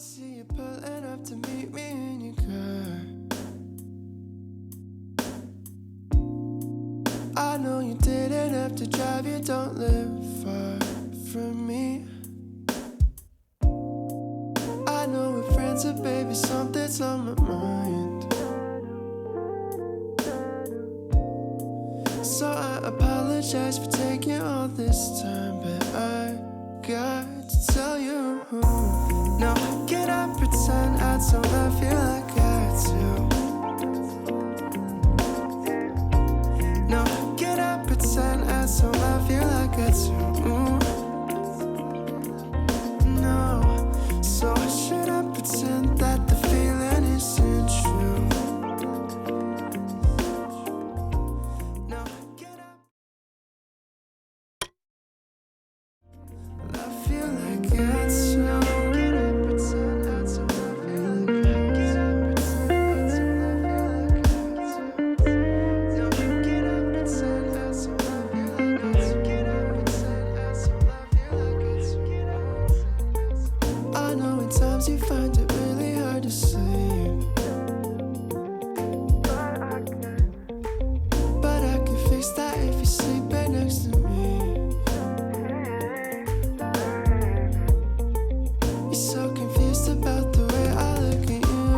see you pulling up to meet me in your car. I know you didn't have to drive, you don't live far from me. I know we're friends, but baby, something's on my mind. So I apologize for taking all this time, but I got to tell you. Now can I pretend I don't love you like I do? Now can I pretend I don't love you like I do? No. So should I pretend that the feeling isn't true? Now can I love you like I do? You find it really hard to sleep, but I can fix that if you sleep right next to me. You're so confused about the way I look at you.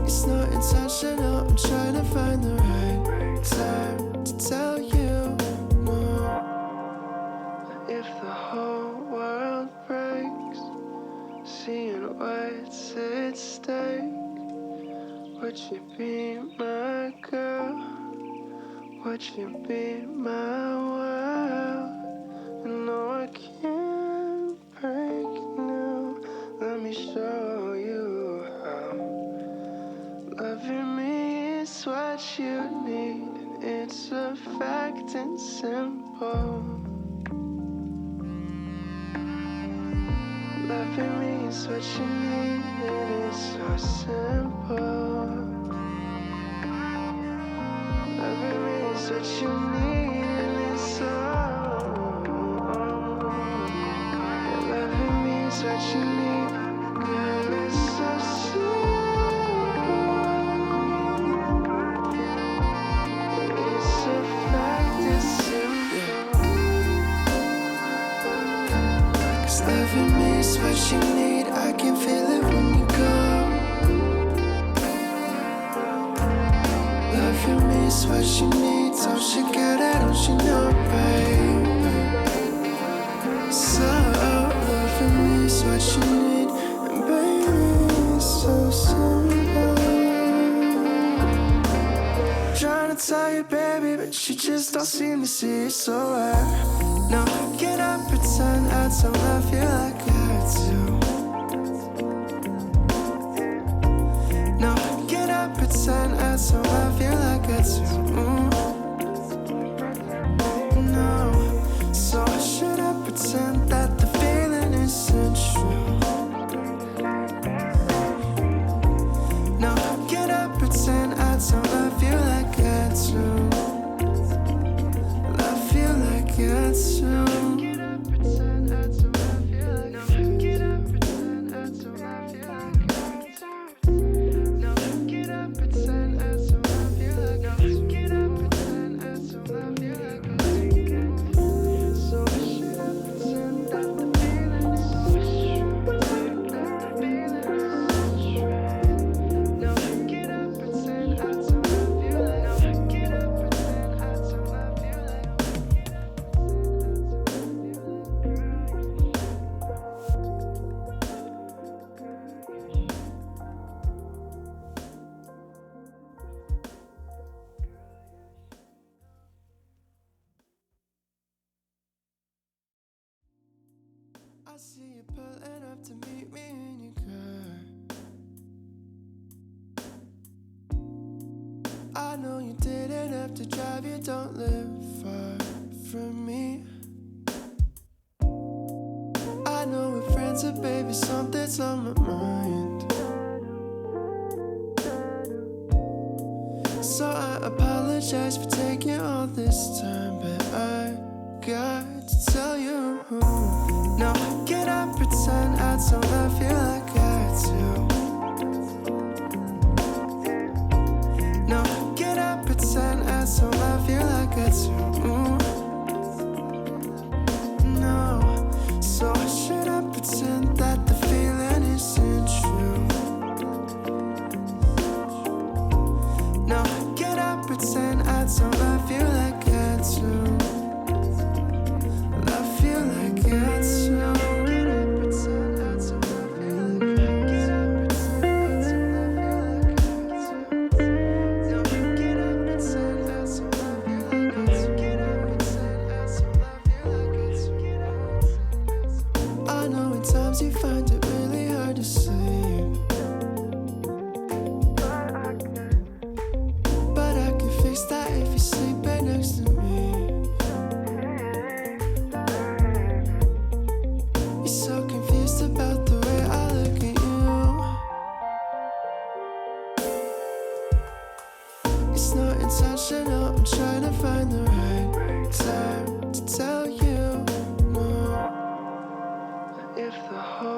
It's not intentional, I'm trying to find the right time to tell you. If the whole world breaks, seeing what's at stake, would you be my girl? Would you be my world? You know I can't break now. Let me show you how. Loving me is what you need, and it's a fact and simple. Loving me is what you need, and it's so simple. Loving me is what you need, and it's so. Yeah, loving me is what you need, girl, it's so simple. It's a fact, it's simple. 'Cause loving me is what you need, I can feel it when you go. Loving me is what you need, don't you get it, don't you know, baby? So, loving me is what you need, and baby, it's so simple. Trying to tell you, baby, but you just don't seem to see it, so now can I pretend I don't love you like I do? Now can I pretend I don't love you like I do? No. So should I pretend that the feeling isn't true? Now can I pretend I don't love you like I do? Love you like I do. I see you pulling up to meet me in your car. I know you didn't have to drive, you don't live far from me. I know we're friends, but baby, something's on my mind. So I apologize for taking all this time, but I got to to tell you. No, can I pretend I don't love you like I do? No, can I pretend I don't love you like I do? No, so should I pretend that the feeling isn't true? No, can I pretend I don't love you like I do? Love you like I do. I know at times you find it really hard to sleep, but I can fix that if you sleep right next to me. You're so confused about the way I look at you. It's not intentional, I'm trying to find the right time to tell you no. If the whole